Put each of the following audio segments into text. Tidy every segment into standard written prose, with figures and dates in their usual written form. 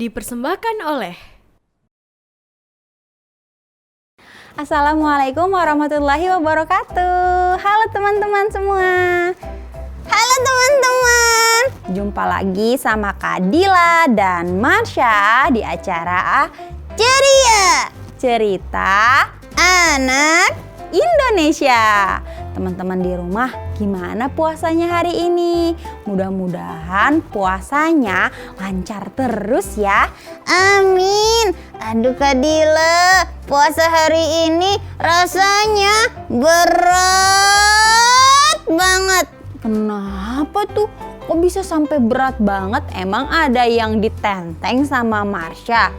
Dipersembahkan oleh Assalamualaikum warahmatullahi wabarakatuh. Halo teman-teman semua. Halo teman-teman. Jumpa lagi sama Kak Dila dan Marsha di acara Ceria, Cerita Anak Indonesia. Teman-teman di rumah, gimana puasanya hari ini? Mudah-mudahan puasanya lancar terus ya. Amin. Aduh Kak Dila, puasa hari ini rasanya berat banget. Kenapa tuh? Kok bisa sampai berat banget? Emang ada yang ditenteng sama Marsha?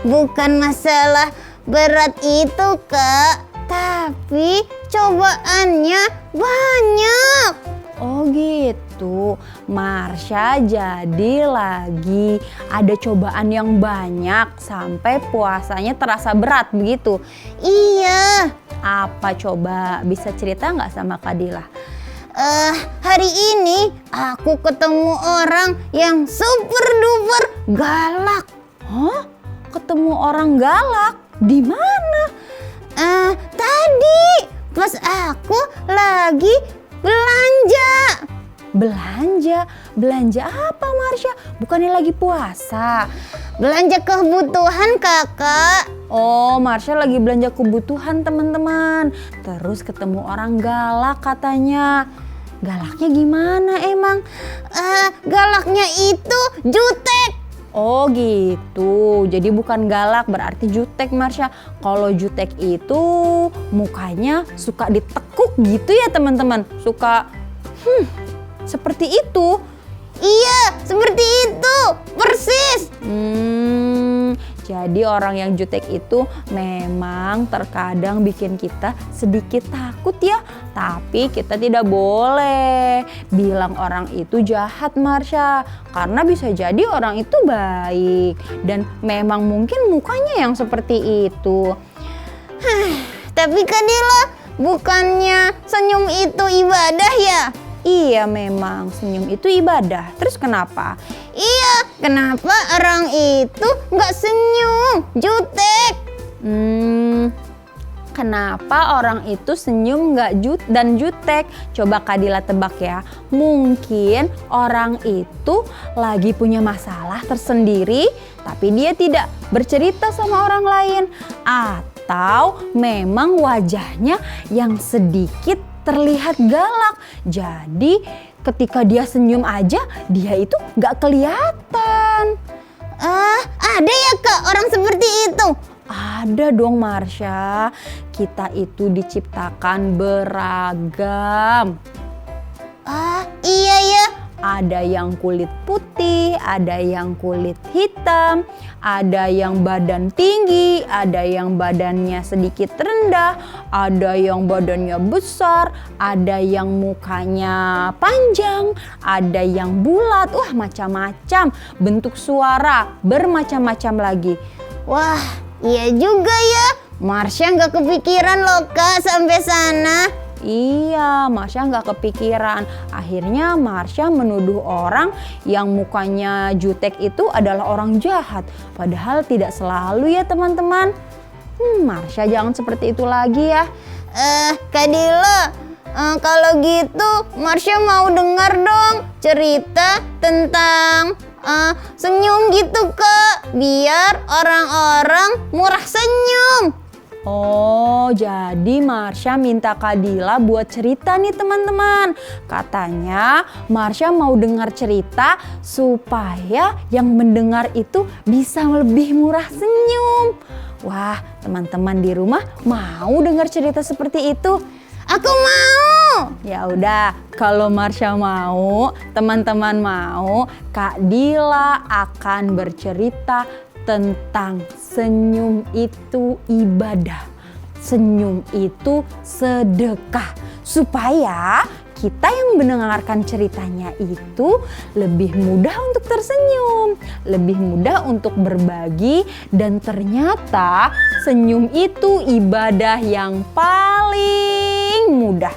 Bukan masalah berat itu Kak, tapi cobaannya banyak. Oh gitu, Marsha jadi lagi ada cobaan yang banyak sampai puasanya terasa berat begitu? Iya. Apa coba, bisa cerita nggak sama Kak Dila? Hari ini aku ketemu orang yang super duper galak. Hah? Ketemu orang galak? Di mana? Tadi pas aku lagi belanja. Belanja apa Marsha? Bukannya lagi puasa? Belanja kebutuhan kakak. Oh, Marsha lagi belanja kebutuhan teman-teman. Terus ketemu orang galak katanya. Galaknya gimana emang? Galaknya itu jutek. Oh gitu, jadi bukan galak berarti jutek Marsha. Kalau jutek itu mukanya suka ditekuk gitu ya teman-teman. Suka seperti itu. Iya, seperti itu, persis. Jadi orang yang jutek itu memang terkadang bikin kita sedikit takut ya. Tapi kita tidak boleh bilang orang itu jahat Marsha. Karena bisa jadi orang itu baik. Dan memang mungkin mukanya yang seperti itu. Tapi Kak Dila, bukannya senyum itu ibadah ya? Iya memang senyum itu ibadah. Terus kenapa? Iya, kenapa orang itu nggak senyum, jutek? Kenapa orang itu senyum nggak dan jutek? Coba Kak Dila tebak ya. Mungkin orang itu lagi punya masalah tersendiri, tapi dia tidak bercerita sama orang lain. Atau memang wajahnya yang sedikit terlihat galak. Jadi ketika dia senyum aja, dia itu nggak kelihatan. Ada ya Kak orang seperti itu? Ada dong Marsha. Kita itu diciptakan beragam. Iya ya. Ada yang kulit putih, ada yang kulit hitam, ada yang badan tinggi, ada yang badannya sedikit rendah, ada yang badannya besar, ada yang mukanya panjang, ada yang bulat, wah macam-macam. Bentuk suara bermacam-macam lagi. Wah, iya juga ya. Marsha nggak kepikiran loh Kak sampai sana. Iya, Marsha nggak kepikiran. Akhirnya Marsha menuduh orang yang mukanya jutek itu adalah orang jahat. Padahal tidak selalu ya teman-teman. Marsha jangan seperti itu lagi ya. Kak Dila, kalau gitu Marsha mau dengar dong cerita tentang senyum gitu Kak. Biar orang-orang murah senyum. Oh, jadi Marsha minta Kak Dila buat cerita nih teman-teman. Katanya Marsha mau dengar cerita supaya yang mendengar itu bisa lebih murah senyum. Wah, teman-teman di rumah mau dengar cerita seperti itu? Aku mau. Ya udah, kalau Marsha mau, teman-teman mau, Kak Dila akan bercerita tentang senyum itu ibadah, senyum itu sedekah, supaya kita yang mendengarkan ceritanya itu lebih mudah untuk tersenyum, lebih mudah untuk berbagi, dan ternyata senyum itu ibadah yang paling mudah.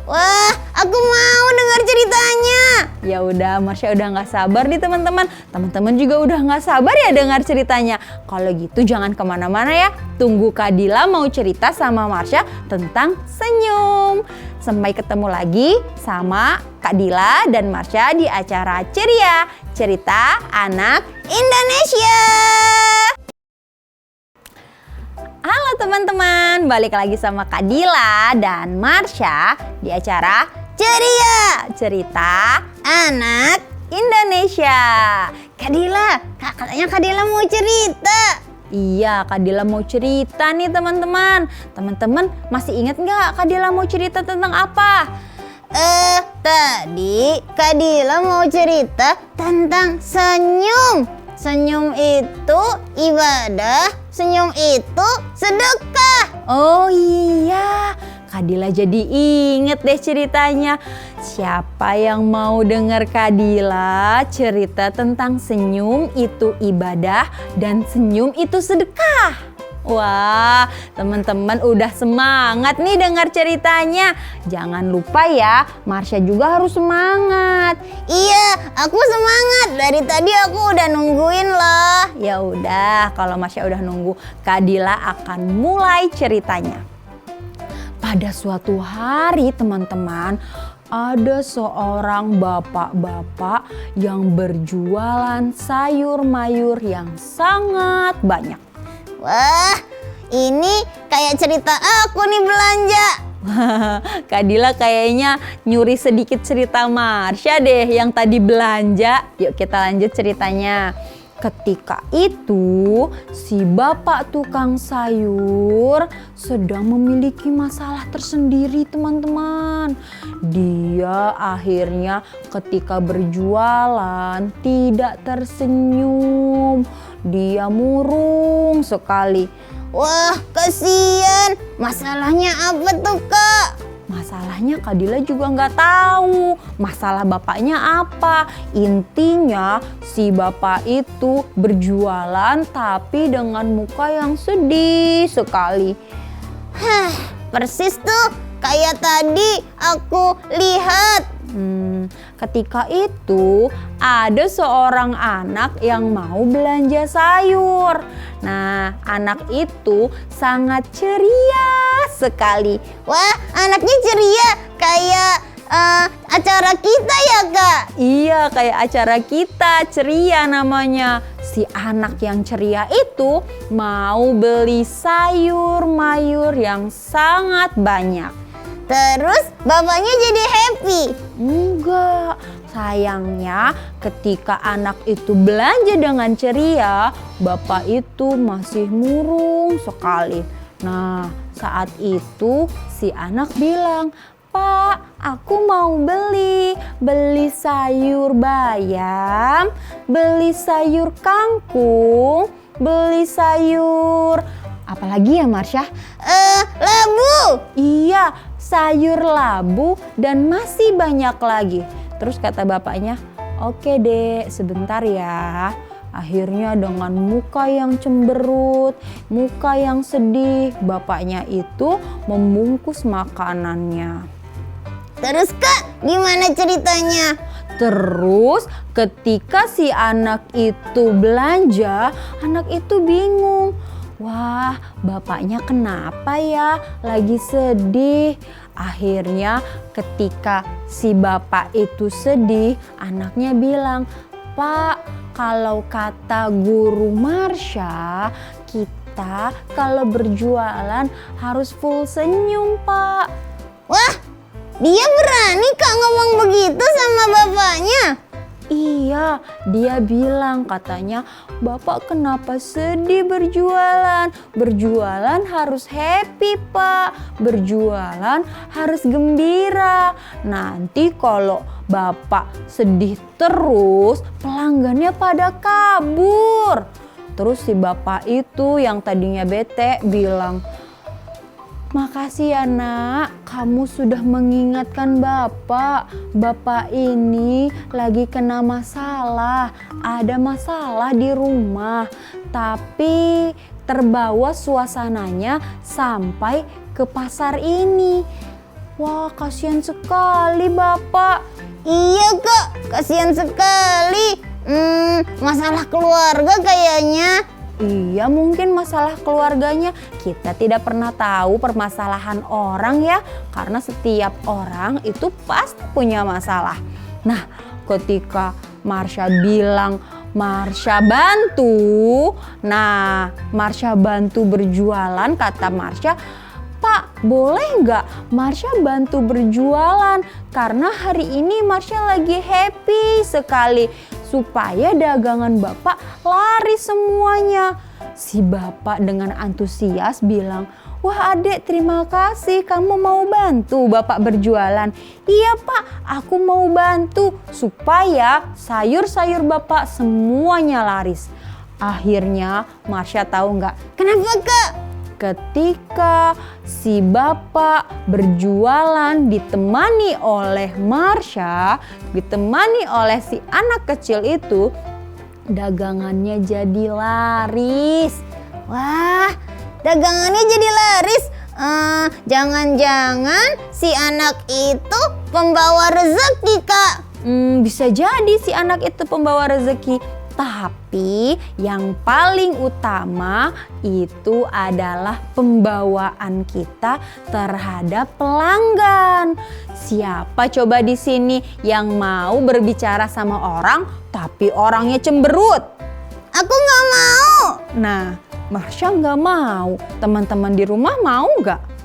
Wah, aku mau dengar ceritanya. Ya udah, Marsha udah nggak sabar nih teman-teman. Teman-teman juga udah nggak sabar ya dengar ceritanya. Kalau gitu jangan kemana-mana ya. Tunggu Kak Dila mau cerita sama Marsha tentang senyum. Sampai ketemu lagi sama Kak Dila dan Marsha di acara Ceria, Cerita Anak Indonesia. Halo teman-teman, balik lagi sama Kak Dila dan Marsha di acara Ceria, Cerita Anak Indonesia. Kak Dila, katanya Kak Dila mau cerita. Iya, Kak Dila mau cerita nih teman-teman. Teman-teman masih ingat nggak Kak Dila mau cerita tentang apa? Tadi Kak Dila mau cerita tentang senyum. Senyum itu ibadah, senyum itu sedekah. Oh iya, Kak Dila jadi inget deh ceritanya. Siapa yang mau dengar Kak Dila cerita tentang senyum itu ibadah dan senyum itu sedekah? Wah, teman-teman udah semangat nih dengar ceritanya. Jangan lupa ya, Marsha juga harus semangat. Iya, aku semangat. Dari tadi aku udah nungguin loh. Ya udah, kalau Marsha udah nunggu, Kak Dila akan mulai ceritanya. Pada suatu hari teman-teman, ada seorang bapak-bapak yang berjualan sayur mayur yang sangat banyak. Wah, ini kayak cerita aku nih belanja. Kak Dila kayaknya nyuri sedikit cerita Marsha deh yang tadi belanja. Yuk kita lanjut ceritanya. Ketika itu si bapak tukang sayur sedang memiliki masalah tersendiri teman-teman. Dia akhirnya ketika berjualan tidak tersenyum. Dia murung sekali. Wah, kasihan. Masalahnya apa tuh, Kak? Masalahnya Kak Dila juga nggak tahu masalah bapaknya apa. Intinya si bapak itu berjualan tapi dengan muka yang sedih sekali. Persis tuh kayak tadi aku lihat. Ketika itu ada seorang anak yang mau belanja sayur. Nah, anak itu sangat ceria sekali. Wah, anaknya ceria kayak acara kita ya, Kak? Iya, kayak acara kita, Ceria namanya. Si anak yang ceria itu mau beli sayur mayur yang sangat banyak. Terus bapaknya jadi happy? Enggak, sayangnya ketika anak itu belanja dengan ceria, bapak itu masih murung sekali. Nah, saat itu si anak bilang, "Pak, aku mau beli sayur bayam, beli sayur kangkung, beli sayur..." Apalagi ya Marsha? Labu. Iya, sayur labu dan masih banyak lagi. Terus kata bapaknya, "Oke dek, sebentar ya." Akhirnya dengan muka yang cemberut, muka yang sedih, bapaknya itu membungkus makanannya. Terus Kak, gimana ceritanya? Terus ketika si anak itu belanja, anak itu bingung. Wah, bapaknya kenapa ya? Lagi sedih. Akhirnya ketika si bapak itu sedih, anaknya bilang, "Pak, kalau kata guru Marsha, kita kalau berjualan harus full senyum, Pak." Wah, dia berani Kak ngomong begitu sama bapaknya? Iya, dia bilang katanya, "Bapak kenapa sedih berjualan? Berjualan harus happy, Pak. Berjualan harus gembira. Nanti kalau Bapak sedih terus, pelanggannya pada kabur." Terus si bapak itu yang tadinya bete bilang, "Makasih ya nak, kamu sudah mengingatkan Bapak. Bapak ini lagi kena masalah, ada masalah di rumah. Tapi terbawa suasananya sampai ke pasar ini." Wah, kasihan sekali Bapak. Iya Kak, kasihan sekali. Masalah keluarga kayaknya. Iya, mungkin masalah keluarganya. Kita tidak pernah tahu permasalahan orang ya, karena setiap orang itu pasti punya masalah. Nah, ketika Marsha bilang Marsha bantu, nah Marsha bantu berjualan, kata Marsha, Pak, boleh nggak Marsha bantu berjualan? Karena hari ini Marsha lagi happy sekali supaya dagangan Bapak laris semuanya. Si Bapak dengan antusias bilang, wah Adek, terima kasih kamu mau bantu Bapak berjualan. Iya Pak, aku mau bantu supaya sayur-sayur Bapak semuanya laris. Akhirnya Marsha tahu nggak? Kenapa Kak? Ketika si Bapak berjualan ditemani oleh Marsha, ditemani oleh si anak kecil itu, dagangannya jadi laris. Wah, dagangannya jadi laris. Jangan-jangan si anak itu pembawa rezeki Kak. Bisa jadi si anak itu pembawa rezeki. Tapi yang paling utama itu adalah pembawaan kita terhadap pelanggan. Siapa coba di sini yang mau berbicara sama orang tapi orangnya cemberut? Aku nggak mau. Nah, Marsha nggak mau. Teman-teman di rumah mau nggak?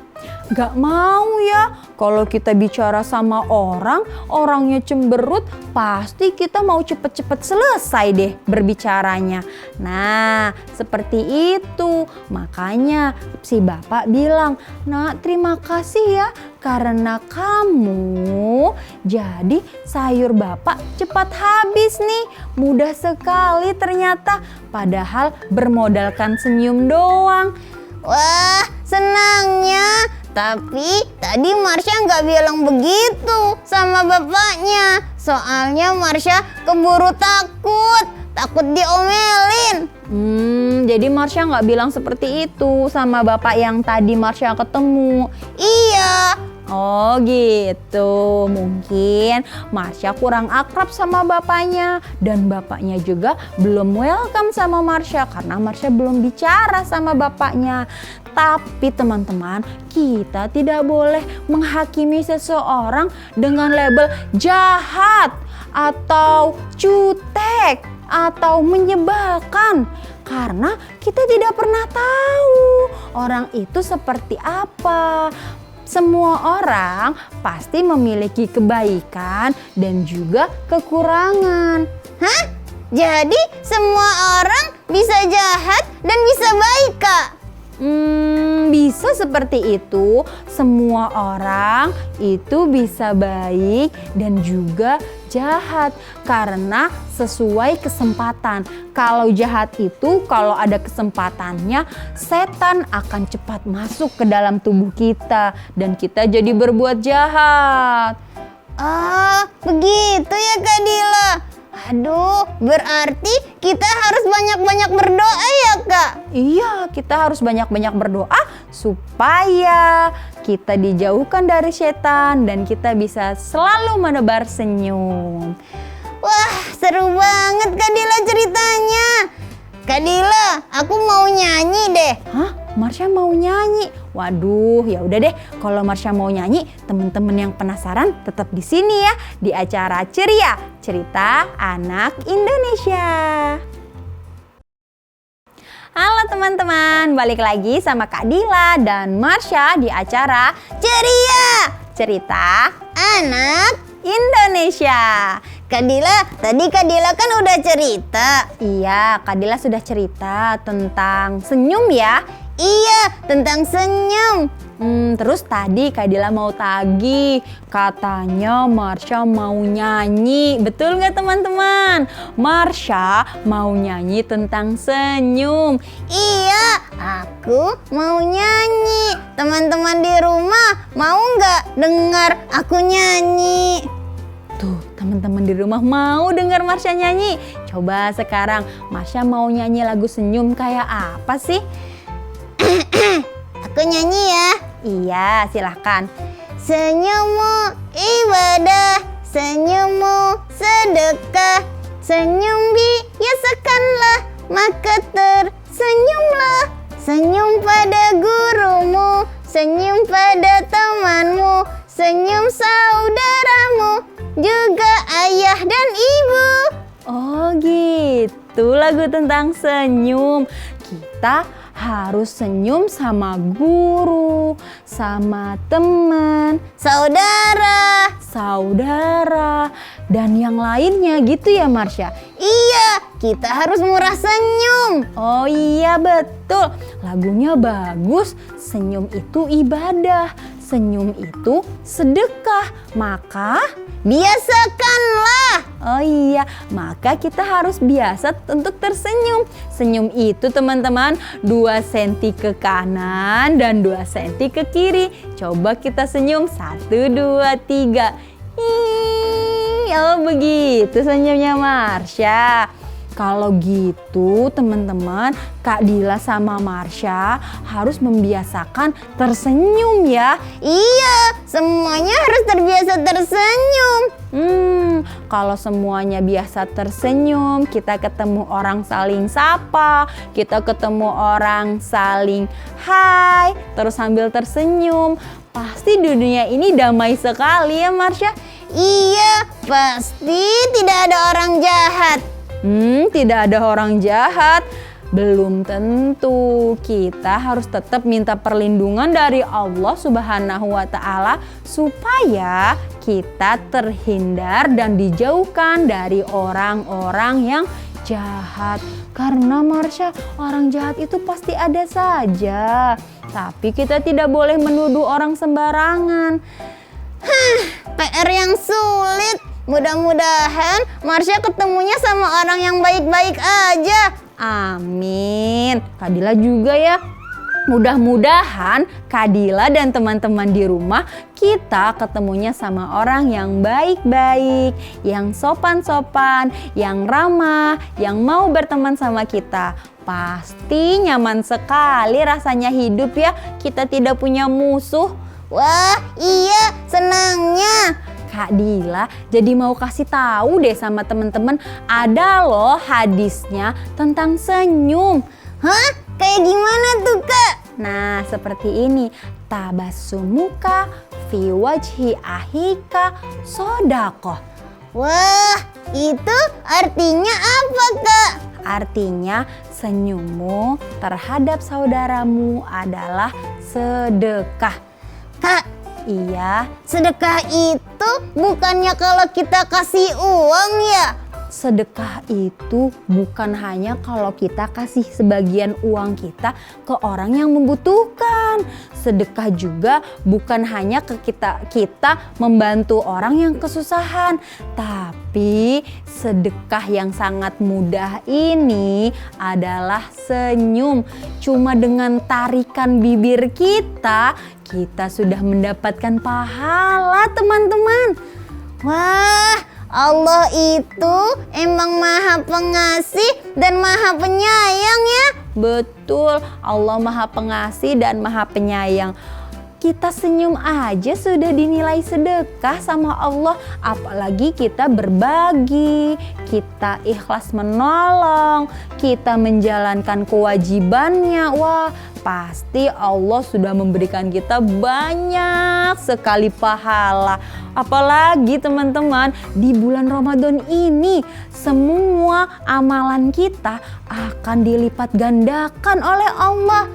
Nggak mau ya. Kalau kita bicara sama orang, orangnya cemberut, pasti kita mau cepet-cepet selesai deh berbicaranya. Nah, seperti itu. Makanya si Bapak bilang, Nak, terima kasih ya karena kamu jadi sayur Bapak cepat habis nih. Mudah sekali ternyata, padahal bermodalkan senyum doang. Wah, senangnya. Tapi tadi Marsha nggak bilang begitu sama bapaknya. Soalnya Marsha keburu takut diomelin. Jadi Marsha nggak bilang seperti itu sama bapak yang tadi Marsha ketemu. Iya. Oh gitu, mungkin Marsha kurang akrab sama bapaknya dan bapaknya juga belum welcome sama Marsha karena Marsha belum bicara sama bapaknya. Tapi teman-teman, kita tidak boleh menghakimi seseorang dengan label jahat atau jutek atau menyebalkan. Karena kita tidak pernah tahu orang itu seperti apa. Semua orang pasti memiliki kebaikan dan juga kekurangan. Hah? Jadi semua orang bisa jahat dan bisa baik Kak? Bisa seperti itu. Semua orang itu bisa baik dan juga jahat karena sesuai kesempatan. Kalau jahat itu, kalau ada kesempatannya, setan akan cepat masuk ke dalam tubuh kita dan kita jadi berbuat jahat. Ah, begitu ya Kak Dila. Aduh, berarti kita harus banyak-banyak berdoa ya Kak? Iya, kita harus banyak-banyak berdoa supaya kita dijauhkan dari setan dan kita bisa selalu menebar senyum. Wah, seru banget Kak Dila ceritanya. Kak Dila, aku mau nyanyi deh. Hah? Marsha mau nyanyi? Waduh, ya udah deh. Kalau Marsha mau nyanyi, teman-teman yang penasaran tetap di sini ya di acara Ceria, Cerita Anak Indonesia. Halo teman-teman, balik lagi sama Kak Dila dan Marsha di acara Ceria, Cerita Anak Indonesia. Kak Dila, tadi Kak Dila kan udah cerita. Iya, Kak Dila sudah cerita tentang senyum ya. Iya, tentang senyum. Terus tadi Kak Dila mau tagih, katanya Marsha mau nyanyi. Betul nggak teman-teman? Marsha mau nyanyi tentang senyum. Iya, aku mau nyanyi. Teman-teman di rumah mau nggak dengar aku nyanyi? Tuh, teman-teman di rumah mau dengar Marsha nyanyi. Coba sekarang Marsha mau nyanyi lagu senyum kayak apa sih? Aku nyanyi ya. Iya, silahkan. senyummu ibadah, senyummu sedekah. Senyum biasakanlah, maka tersenyumlah. Senyum pada gurumu, senyum pada temanmu, senyum saudaramu, juga ayah dan ibu. Oh gitu, lagu tentang senyum. Kita harus senyum sama guru, sama teman, saudara, dan yang lainnya gitu ya Marsha? Iya, kita harus murah senyum. Oh iya betul, lagunya bagus. Senyum itu ibadah, senyum itu sedekah, maka biasakanlah. oh iya, maka kita harus biasa untuk tersenyum. Senyum itu teman-teman 2 cm ke kanan dan 2 cm ke kiri. Coba kita senyum 1, 2, 3. Oh begitu senyumnya Marsha. Kalau gitu teman-teman, Kak Dila sama Marsha harus membiasakan tersenyum ya. Iya, semuanya harus terbiasa tersenyum. Kalau semuanya biasa tersenyum, kita ketemu orang saling sapa, kita ketemu orang saling hai, terus sambil tersenyum. Pasti dunia ini damai sekali ya Marsha? Iya, pasti tidak ada orang jahat. Tidak ada orang jahat. Belum tentu. Kita harus tetap minta perlindungan dari Allah Subhanahu wa Ta'ala supaya kita terhindar dan dijauhkan dari orang-orang yang jahat. Karena Marsha, orang jahat itu pasti ada saja. Tapi kita tidak boleh menuduh orang sembarangan. PR yang sulit. Mudah-mudahan Marsha ketemunya sama orang yang baik-baik aja. Amin. Kak Dila juga ya. Mudah-mudahan Kak Dila dan teman-teman di rumah kita ketemunya sama orang yang baik-baik, yang sopan-sopan, yang ramah, yang mau berteman sama kita. Pasti nyaman sekali rasanya hidup ya. Kita tidak punya musuh. Wah, iya, senangnya. Kak Dila jadi mau kasih tahu deh sama teman-teman, ada loh hadisnya tentang senyum. Hah? Kayak gimana tuh Kak? Nah seperti ini, tabassumuka fi wajhi ahika sodakoh. Wah, itu artinya apa Kak? Artinya senyummu terhadap saudaramu adalah sedekah. Kak, Iya, sedekah itu bukannya kalau kita kasih uang ya? sedekah itu bukan hanya kalau kita kasih sebagian uang kita ke orang yang membutuhkan. Sedekah juga bukan hanya ke kita membantu orang yang kesusahan. Tapi sedekah yang sangat mudah ini adalah senyum. Cuma dengan tarikan bibir kita sudah mendapatkan pahala teman-teman. Wah, Allah itu emang maha pengasih dan maha penyayang ya. Betul, Allah maha pengasih dan maha penyayang. Kita senyum aja sudah dinilai sedekah sama Allah. Apalagi kita berbagi, kita ikhlas menolong, kita menjalankan kewajibannya. Wah, pasti Allah sudah memberikan kita banyak sekali pahala. Apalagi teman-teman, di bulan Ramadan ini semua amalan kita akan dilipat gandakan oleh Allah.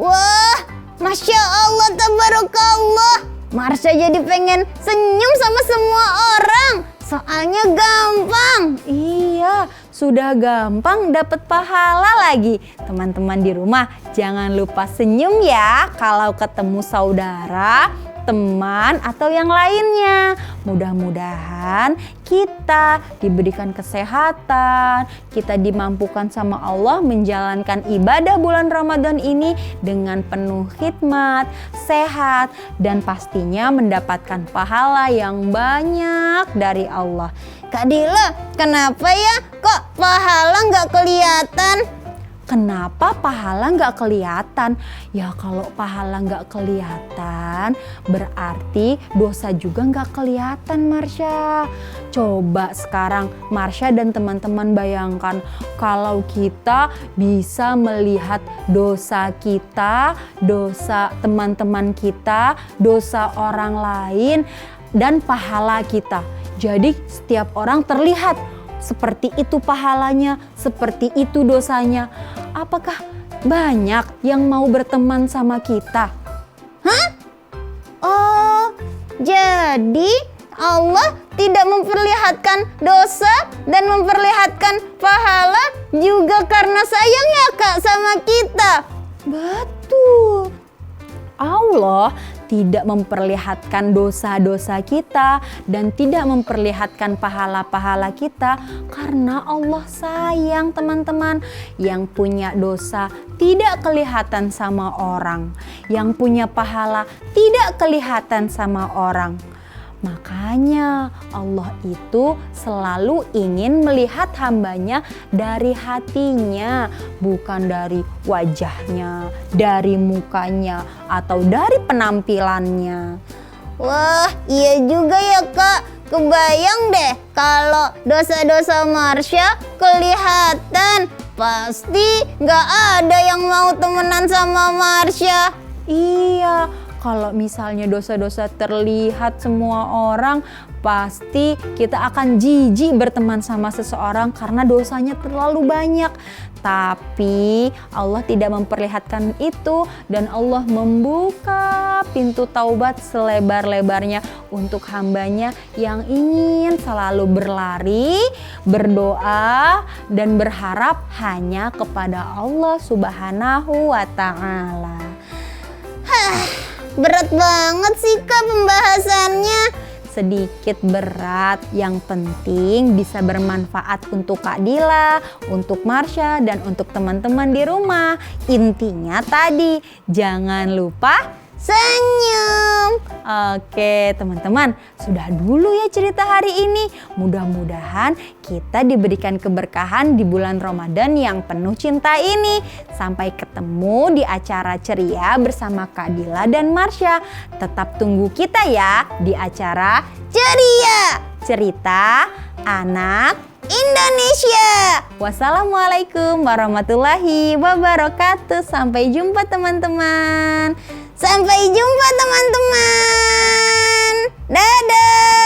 Wah, Masya Allah, tabarakallah. Marsha jadi pengen senyum sama semua orang. Soalnya gampang. Iya, sudah gampang dapat pahala lagi. Teman-teman di rumah jangan lupa senyum ya kalau ketemu saudara, teman, atau yang lainnya. Mudah-mudahan kita diberikan kesehatan, kita dimampukan sama Allah menjalankan ibadah bulan Ramadan ini dengan penuh khidmat, sehat, dan pastinya mendapatkan pahala yang banyak dari Allah. Kak Dila, kenapa ya kok pahala nggak kelihatan? kenapa pahala nggak kelihatan? Ya kalau pahala nggak kelihatan, berarti dosa juga nggak kelihatan, Marsha. Coba sekarang Marsha dan teman-teman bayangkan kalau kita bisa melihat dosa kita, dosa teman-teman kita, dosa orang lain, dan pahala kita. Jadi setiap orang terlihat seperti itu pahalanya, seperti itu dosanya. Apakah banyak yang mau berteman sama kita? Hah? Oh, jadi Allah tidak memperlihatkan dosa dan memperlihatkan pahala juga karena sayang ya Kak sama kita. Betul. Allah tidak memperlihatkan dosa-dosa kita dan tidak memperlihatkan pahala-pahala kita karena Allah sayang, teman-teman. Yang punya dosa tidak kelihatan sama orang, yang punya pahala tidak kelihatan sama orang. Makanya Allah itu selalu ingin melihat hambanya dari hatinya, bukan dari wajahnya, dari mukanya, atau dari penampilannya. Wah, iya juga ya Kak. Kebayang deh kalau dosa-dosa Marsha kelihatan. Pasti gak ada yang mau temenan sama Marsha. Iya, kalau misalnya dosa-dosa terlihat semua orang, pasti kita akan jijik berteman sama seseorang karena dosanya terlalu banyak. Tapi Allah tidak memperlihatkan itu dan Allah membuka pintu taubat selebar-lebarnya untuk hambanya yang ingin selalu berlari, berdoa, dan berharap hanya kepada Allah Subhanahu wa Ta'ala. Berat banget sih Kak pembahasannya. Sedikit berat, yang penting bisa bermanfaat untuk Kak Dila, untuk Marsha, dan untuk teman-teman di rumah. Intinya tadi, jangan lupa Senyum. Oke teman-teman, sudah dulu ya cerita hari ini. Mudah-mudahan kita diberikan keberkahan di bulan Ramadan yang penuh cinta ini. Sampai ketemu di acara ceria bersama Kak Dila dan Marsha. Tetap tunggu kita ya di acara Ceria Cerita Anak Indonesia. Wassalamualaikum warahmatullahi wabarakatuh. Sampai jumpa teman-teman. Sampai jumpa teman-teman. Dadah.